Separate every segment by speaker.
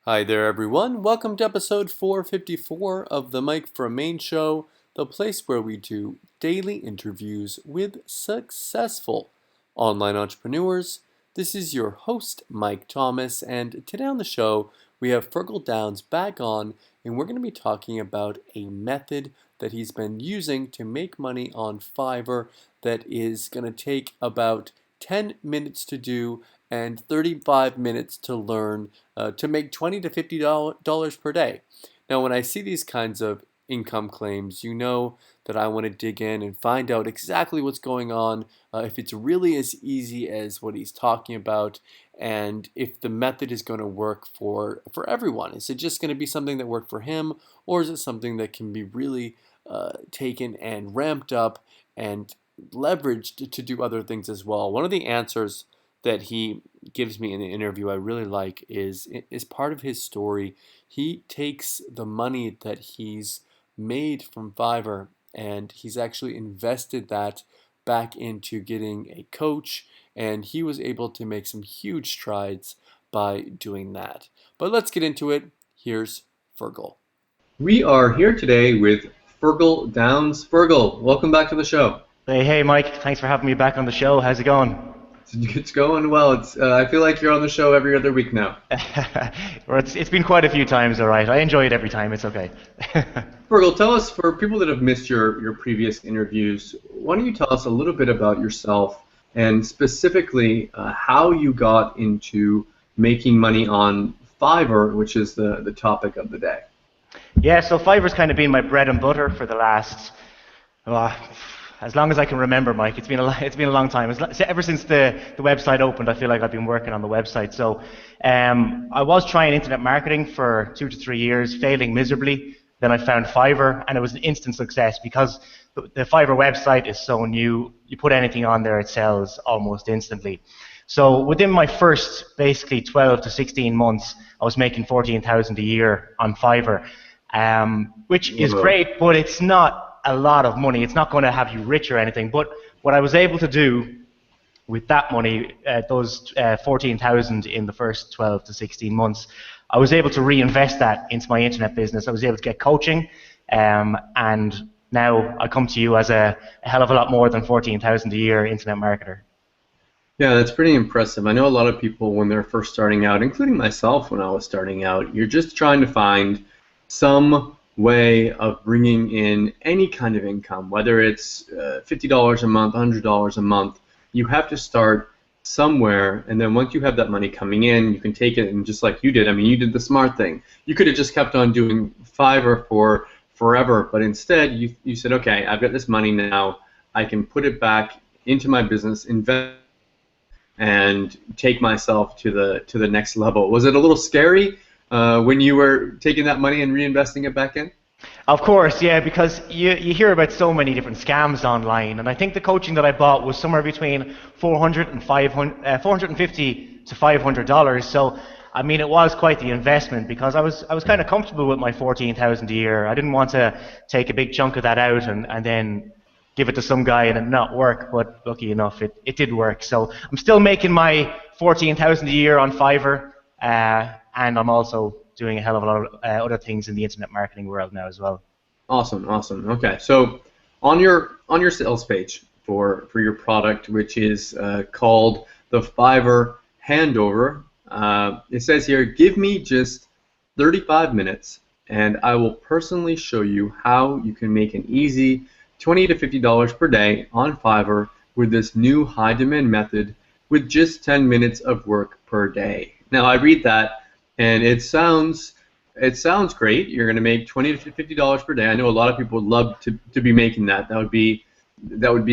Speaker 1: Hi there, everyone. Welcome to episode 454 of the Mike from Maine show, the place where we do daily interviews with successful online entrepreneurs. This is your host, Mike Thomas, and today on the show, we have Fergal Downs back on, and we're going to be talking about a method that he's been using to make money on Fiverr that is going to take about 10 minutes to do and 35 minutes to learn to make $20 to $50 per day. Now, when I see these kinds of income claims, you know that I want to dig in and find out exactly what's going on, if it's really as easy as what he's talking about, and if the method is going to work for everyone. Is it just going to be something that worked for him, or is it something that can be really taken and ramped up and leveraged to do other things as well? One of the answers that he gives me in the interview I really like is part of his story. He takes the money that he's made from Fiverr and he's actually invested that back into getting a coach, and he was able to make some huge strides by doing that. But let's get into it. Here's Fergal.
Speaker 2: We are here today with Fergal Downs. Fergal, welcome back to the show.
Speaker 3: Hey, Mike. Thanks for having me back on the show. How's it going?
Speaker 2: It's going well. I feel like you're on the show every other week now.
Speaker 3: Well, it's been quite a few times, all right. I enjoy it every time. It's okay.
Speaker 2: Fergal, tell us, for people that have missed your previous interviews, why don't you tell us a little bit about yourself and specifically how you got into making money on Fiverr, which is the topic of the day.
Speaker 3: Yeah, so Fiverr's kind of been my bread and butter for the last, as long as I can remember, Mike. It's been a long time. Ever since the website opened, I feel like I've been working on the website. So I was trying internet marketing for 2 to 3 years, failing miserably. Then I found Fiverr, and it was an instant success because the Fiverr website is so new. You put anything on there, it sells almost instantly. So within my first basically 12 to 16 months, I was making $14,000 a year on Fiverr, which is great, but it's not a lot of money. It's not going to have you rich or anything. But what I was able to do with that money, those 14,000 in the first 12 to 16 months, I was able to reinvest that into my internet business. I was able to get coaching, and now I come to you as a hell of a lot more than 14,000 a year internet marketer.
Speaker 2: Yeah, that's pretty impressive. I know a lot of people when they're first starting out, including myself when I was starting out, you're just trying to find some way of bringing in any kind of income, whether it's $50 a month, $100 a month. You have to start somewhere, and then once you have that money coming in, you can take it, and just like you did, I mean, you did the smart thing. You could have just kept on doing Fiverr for forever, but instead you said, okay, I've got this money now, I can put it back into my business, invest, and take myself to the next level. Was it a little scary when you were taking that money and reinvesting it back in?
Speaker 3: Of course, yeah, because you hear about so many different scams online, and I think the coaching that I bought was somewhere between $450 to $500. So, I mean, it was quite the investment because I was kind of comfortable with my 14,000 a year. I didn't want to take a big chunk of that out and then give it to some guy and it not work. But lucky enough, it did work. So I'm still making my 14,000 a year on Fiverr, and I'm also doing a hell of a lot of other things in the internet marketing world now as well.
Speaker 2: Awesome. Okay, so on your sales page for your product, which is called the Fiverr Handover, it says here, give me just 35 minutes and I will personally show you how you can make an easy $20 to $50 per day on Fiverr with this new high demand method with just 10 minutes of work per day. Now I read that, and it sounds great. You're going to make $20 to $50 per day. I know a lot of people would love to be making that. That would be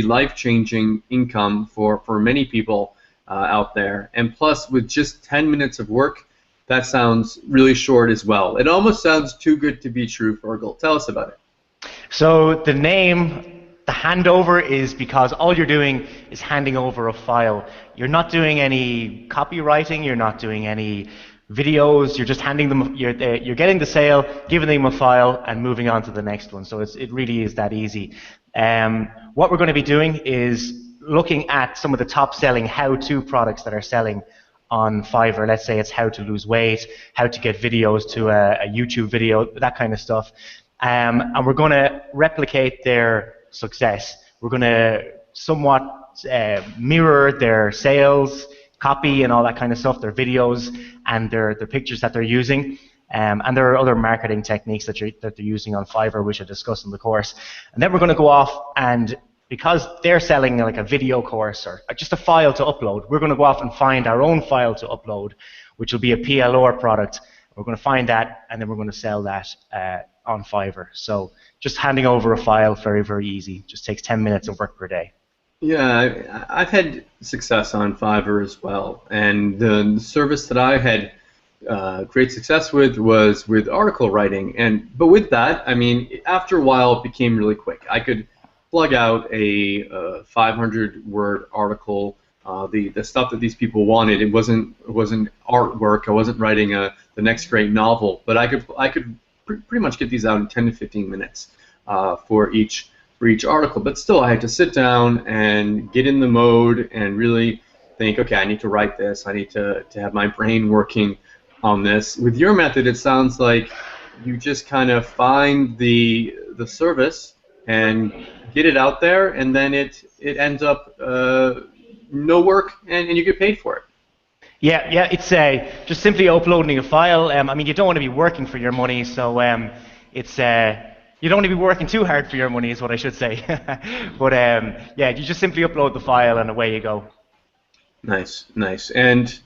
Speaker 2: life-changing income for many people out there. And plus, with just 10 minutes of work, that sounds really short as well. It almost sounds too good to be true, Fergal. Tell us about it.
Speaker 3: So the name, the handover, is because all you're doing is handing over a file. You're not doing any copywriting. You're not doing any videos. You're just handing them. You're getting the sale, giving them a file, and moving on to the next one. So it really is that easy. What we're going to be doing is looking at some of the top selling how-to products that are selling on Fiverr. Let's say it's how to lose weight, how to get videos to a YouTube video, that kind of stuff. And we're going to replicate their success. We're going to somewhat mirror their sales, copy and all that kind of stuff, their videos and their pictures that they're using. And there are other marketing techniques that they're using on Fiverr, which I discuss in the course. And then we're going to go off and, because they're selling like a video course or just a file to upload, we're going to go off and find our own file to upload, which will be a PLR product. We're going to find that, and then we're going to sell that on Fiverr. So just handing over a file, very, very easy. Just takes 10 minutes of work per day.
Speaker 2: Yeah, I've had success on Fiverr as well, and the service that I had great success with was with article writing. But with that, I mean, after a while, it became really quick. I could plug out a 500-word article. The stuff that these people wanted, it wasn't artwork. I wasn't writing the next great novel, but I could pretty much get these out in 10 to 15 minutes for each article. But still, I had to sit down and get in the mode and really think, okay, I need to write this. I need to have my brain working on this. With your method, it sounds like you just kind of find the service and get it out there, and then it ends up no work, and you get paid for it.
Speaker 3: Yeah, it's just simply uploading a file. I mean, you don't want to be working for your money, so it's you don't want to be working too hard for your money, is what I should say. But yeah, you just simply upload the file, and away you go.
Speaker 2: Nice. And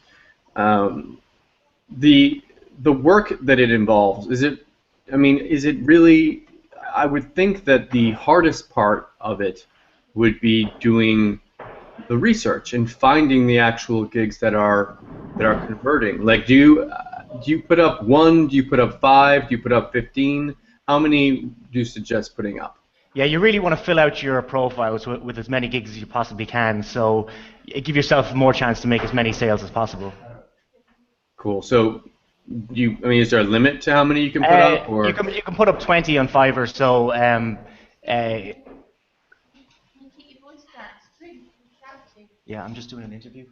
Speaker 2: the work that it involves, is it really? I would think that the hardest part of it would be doing the research and finding the actual gigs that are converting. Like, do you put up 1? Do you put up 5? Do you put up 15? How many do you suggest putting up?
Speaker 3: Yeah, you really want to fill out your profiles with as many gigs as you possibly can, so give yourself more chance to make as many sales as possible.
Speaker 2: Cool. So, is there a limit to how many you can put up? Or
Speaker 3: you can put up 20 on Fiverr. So yeah, I'm just doing an interview.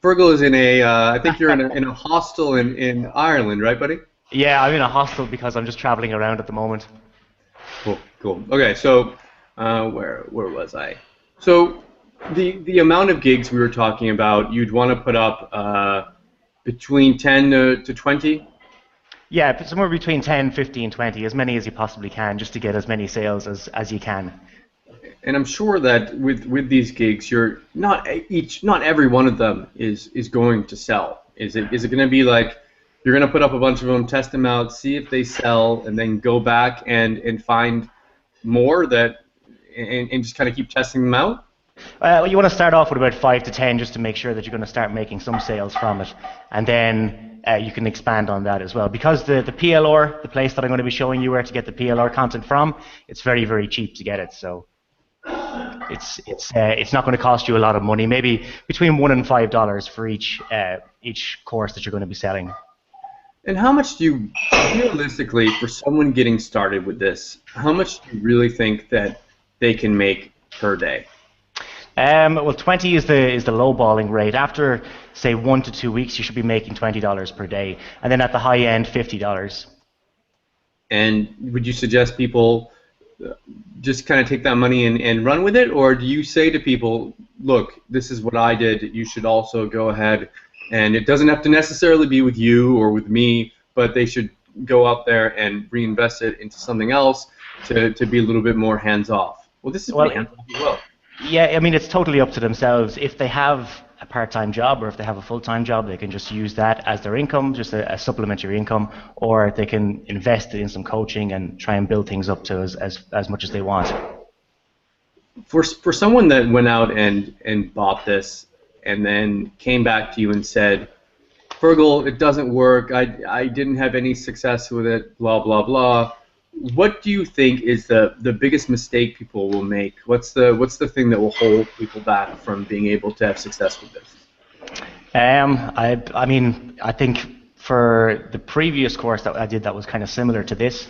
Speaker 2: Fergal is in I think you're in a hostel in Ireland, right, buddy?
Speaker 3: Yeah, I'm in a hostel because I'm just traveling around at the moment.
Speaker 2: Cool. Okay, so where was I? So the amount of gigs we were talking about, you'd want to put up between 10 to 20?
Speaker 3: Yeah, somewhere between 10, 15, 20, as many as you possibly can, just to get as many sales as you can.
Speaker 2: And I'm sure that with these gigs, you're not every one of them is going to sell. Is it going to be like you're going to put up a bunch of them, test them out, see if they sell, and then go back and find more and just kind of keep testing them out?
Speaker 3: Well, you want to start off with about 5 to 10 just to make sure that you're going to start making some sales from it, and then you can expand on that as well. Because the PLR, the place that I'm going to be showing you where to get the PLR content from, it's very, very cheap to get it. So it's not going to cost you a lot of money. Maybe between $1 and $5 for each course that you're going to be selling.
Speaker 2: And how much do you, realistically, for someone getting started with this, how much do you really think that they can make per day?
Speaker 3: Well, 20 is the low-balling rate. After, say, 1 to 2 weeks, you should be making $20 per day, and then at the high end, $50.
Speaker 2: And would you suggest people just kind of take that money and run with it, or do you say to people, look, this is what I did, you should also go ahead, and it doesn't have to necessarily be with you or with me, but they should go out there and reinvest it into something else to be a little bit more hands-off? Well, this is pretty hands-off as well.
Speaker 3: Yeah, I mean, it's totally up to themselves. If they have a part-time job or if they have a full-time job, they can just use that as their income, just a supplementary income, or they can invest it in some coaching and try and build things up to as much as they want.
Speaker 2: For someone that went out and bought this and then came back to you and said, Fergal, it doesn't work, I didn't have any success with it, blah, blah, blah. What do you think is the biggest mistake people will make? What's the thing that will hold people back from being able to have success with this?
Speaker 3: I mean, I think for the previous course that I did that was kind of similar to this,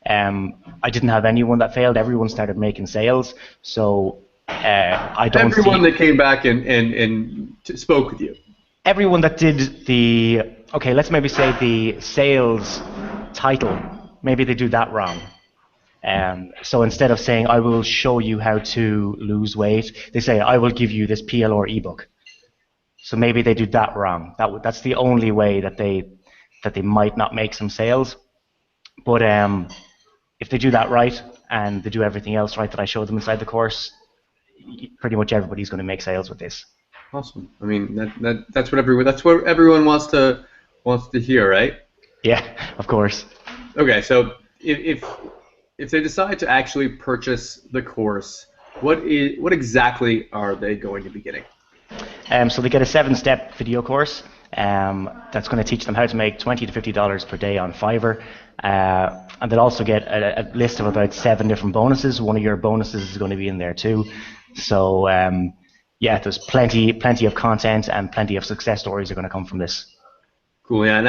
Speaker 3: I didn't have anyone that failed. Everyone started making sales. So I don't
Speaker 2: Everyone
Speaker 3: see
Speaker 2: that came back and spoke with you.
Speaker 3: everyone that did okay, let's maybe say the sales title, maybe they do that wrong. So instead of saying, I will show you how to lose weight, they say, I will give you this PLR ebook. So maybe they do that wrong. That's the only way that they might not make some sales. But if they do that right and they do everything else right that I showed them inside the course, pretty much everybody's going to make sales with this.
Speaker 2: Awesome. I mean, that's what everyone wants to hear, right?
Speaker 3: Yeah, of course.
Speaker 2: Okay, so if they decide to actually purchase the course, what exactly are they going to be getting?
Speaker 3: So they get a 7-step video course that's going to teach them how to make $20 to $50 per day on Fiverr. And they'll also get a list of about 7 different bonuses. One of your bonuses is going to be in there too. So yeah, there's plenty of content and plenty of success stories are going to come from this.
Speaker 2: Cool, yeah.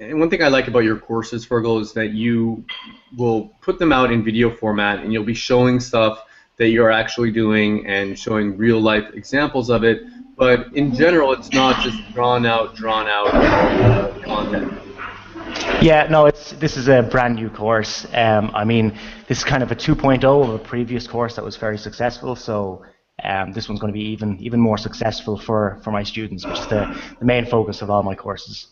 Speaker 2: And one thing I like about your courses, Fergal, is that you will put them out in video format, and you'll be showing stuff that you're actually doing and showing real life examples of it. But in general, it's not just drawn out content.
Speaker 3: Yeah, no, this is a brand new course. I mean, this is kind of a 2.0 of a previous course that was very successful. So this one's going to be even more successful for my students, which is the main focus of all my courses.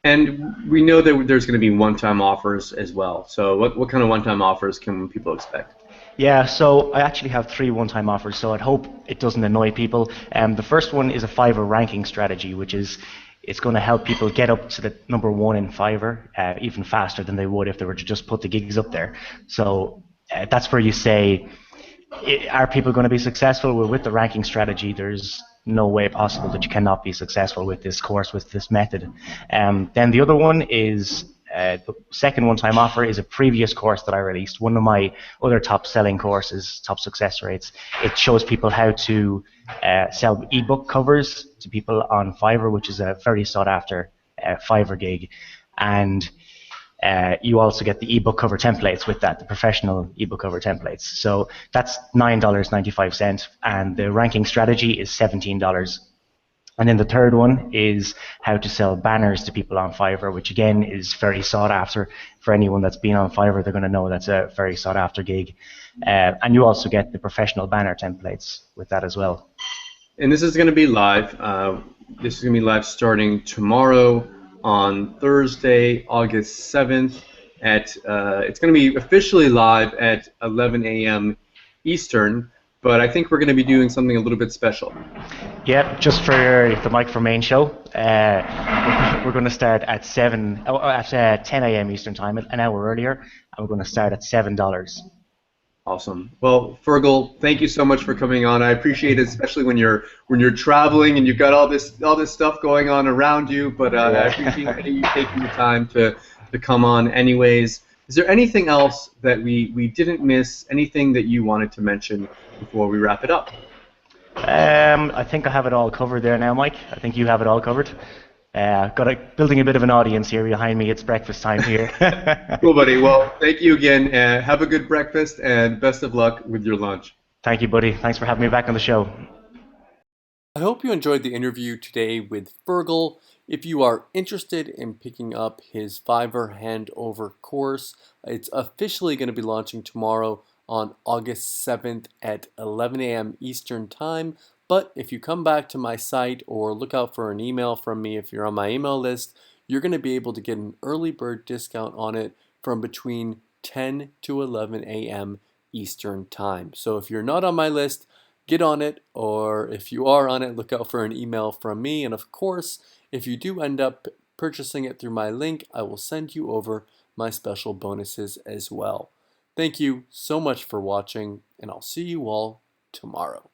Speaker 2: And we know that there's going to be one-time offers as well. So what kind of one-time offers can people expect?
Speaker 3: Yeah, so I actually have 3 one-time offers, so I'd hope it doesn't annoy people. The first one is a Fiverr ranking strategy, which is it's going to help people get up to the #1 in Fiverr even faster than they would if they were to just put the gigs up there. So that's where you say, are people going to be successful? Well, with the ranking strategy, there's no way possible that you cannot be successful with this course, with this method. Then the other one is the second one-time offer is a previous course that I released, one of my other top-selling courses, top success rates. It shows people how to sell ebook covers to people on Fiverr, which is a very sought-after Fiverr gig. And you also get the ebook cover templates with that, the professional ebook cover templates. So that's $9.95, and the ranking strategy is $17. And then the third one is how to sell banners to people on Fiverr, which again is very sought after. For anyone that's been on Fiverr, they're going to know that's a very sought after gig. And you also get the professional banner templates with that as well.
Speaker 2: And this is going to be live. This is going to be live starting tomorrow on Thursday, August 7th. It's going to be officially live at 11 a.m. Eastern. But I think we're going to be doing something a little bit special.
Speaker 3: Yeah, just for the Mike for Maine show, we're going to start at 10 a.m. Eastern time, an hour earlier, and we're going to start at $7.
Speaker 2: Awesome. Well, Fergal, thank you so much for coming on. I appreciate it, especially when you're traveling and you've got all this stuff going on around you. But I appreciate you taking the time to come on, anyways. Is there anything else that we didn't miss? Anything that you wanted to mention before we wrap it up?
Speaker 3: I think I have it all covered there now, Mike. I think you have it all covered. Building a bit of an audience here behind me. It's breakfast time here.
Speaker 2: Cool, buddy. Well, thank you again. Have a good breakfast, and best of luck with your lunch.
Speaker 3: Thank you, buddy. Thanks for having me back on the show.
Speaker 1: I hope you enjoyed the interview today with Fergal. If you are interested in picking up his Fiverr Handover course, it's officially going to be launching tomorrow on August 7th at 11 a.m. Eastern Time. But if you come back to my site or look out for an email from me if you're on my email list, you're going to be able to get an early bird discount on it from between 10 to 11 a.m. Eastern Time. So if you're not on my list, get on it, or if you are on it, look out for an email from me. And of course, if you do end up purchasing it through my link, I will send you over my special bonuses as well. Thank you so much for watching, and I'll see you all tomorrow.